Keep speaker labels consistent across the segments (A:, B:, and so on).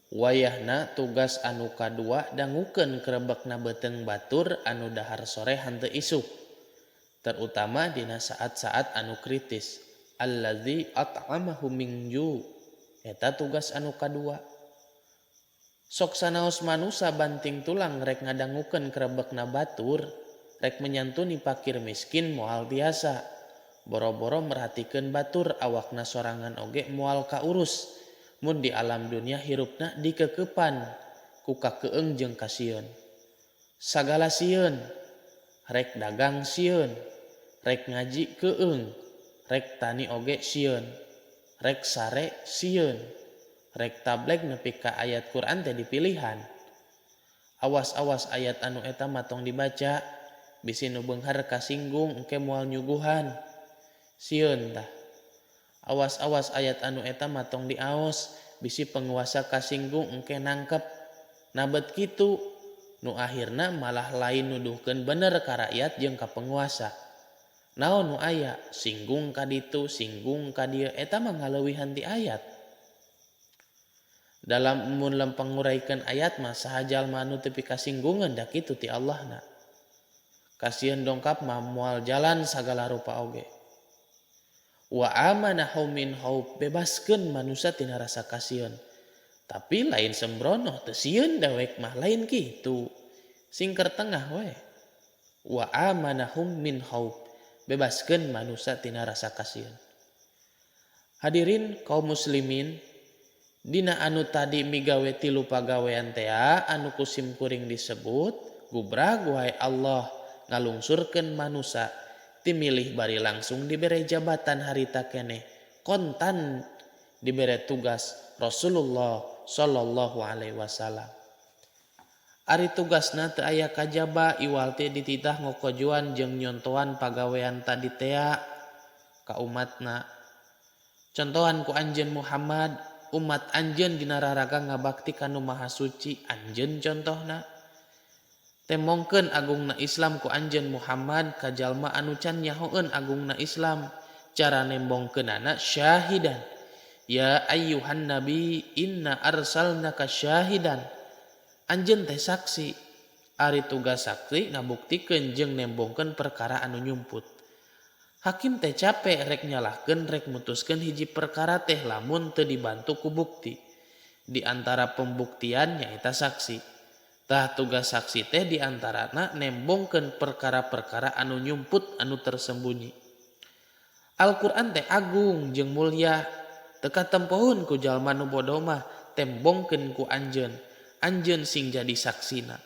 A: Wayahna tugas anu kadua dangukeun krebekna beteng batur anu dahar sore henteu isuk, terutama dina saat-saat anu kritis. Allazi at'amahum min ju', eta tugas anu kadua. Sok sanaos manusa banting tulang rek ngadangukeun krebekna batur, rek menyantuni fakir miskin moal biasa. Boro-boro merhatikeun batur awakna sorangan oge moal kaurus. Mun di alam dunia hirupna dikekepan ku kakeueung jeung kasieun. Sagala sieun, rek dagang sieun, rek ngaji keueung, rek tani oge sieun, rek sare sieun, rek tableg nepi ka ayat Quran teh dipilihan. Awas-awas ayat anu eta matong dibaca, bisi nu beunghar kasinggung engke moal nyuguhan. Sieun tah. Awas-awas ayat anu eta matong diaos, bisi penguasa kasinggung engke nangkep. Nabet kitu, nu akhirna malah lain nuduhkeun bener ka rakyat jeung ka penguasa. Naon nu aya? Singgung ka ditu, singgung ka dieu, eta mah ngaleuwihan ti ayat. Dalam mun lempeng nguraykeun ayat mah saha jalma anu teu pikasinggungan da kitu ti Allahna. Kasieun dongkap mah moal jalan sagala rupa oge. Wa amanahu min haub, bebaskeun manusia tina rasa kasieun. Tapi lain sembrono teu sieun dewek mah lain kitu. Singker tengah we. Wa amanahum min haub, bebaskeun manusia tina rasa kasieun. Hadirin kaum muslimin, dina anu tadi migawe tilu pagawean teh anu kusim kuring disebut, gubrag wae Allah ngalungsurkeun manusia timilih bari langsung dibere jabatan harita keneh, kontan dibere tugas Rasulullah sallallahu alaihi wasallam. Ari tugasna teu aya kajaba iwal teh dititah ngokojuan jeung nyontohan pagawean tadi teh ka umatna. Contohan ku anjeun Muhammad, umat anjeun dina raraga ngabakti ka nu maha suci, anjeun contohna. Temongkeun agungna Islam ku anjeun Muhammad ka jalma anu can nyahoeun agungna Islam. Cara nembongkeunana syahidan. Ya ayyuhan nabi inna arsalnaka syahidan. Anjeun teh saksi. Ari tugas saksi ngabuktikeun jeung nembongkeun perkara anu nyumput. Hakim teh capek rek nyalahkeun rek mutuskeun hiji perkara teh lamun teu dibantu ku bukti. Di antara pembuktian nyaeta saksi. Tah tugas saksi teh diantarana nembongkeun perkara-perkara anu nyumput anu tersembunyi. Al-Quran teh agung jeung mulia, teu katempohun ku jalma nu bodoh mah tembongkeun ku anjeun. Anjeun sing jadi saksina.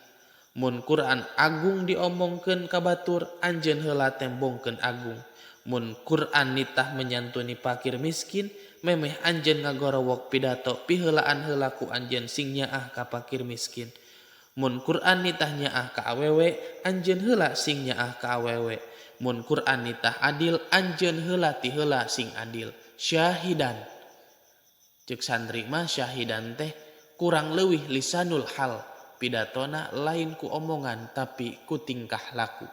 A: Mun Quran agung diomongkeun ka batur, anjeun heula tembongkeun agung. Mun Quran nitah menyantuni fakir miskin, memeh anjeun ngagorowok pidato piheulaan heula ku anjeun sing nyaah ka fakir miskin. Mun Quran nitah nyaah ka awewe, anjeun heula sing nyaah ka awewe. Mun Quran nitah adil, anjeun heula ti heula sing adil. Syahidan. Ceuk santri mah syahidan teh kurang leuwih lisanul hal. Pidatona lain ku omongan tapi ku tingkah laku.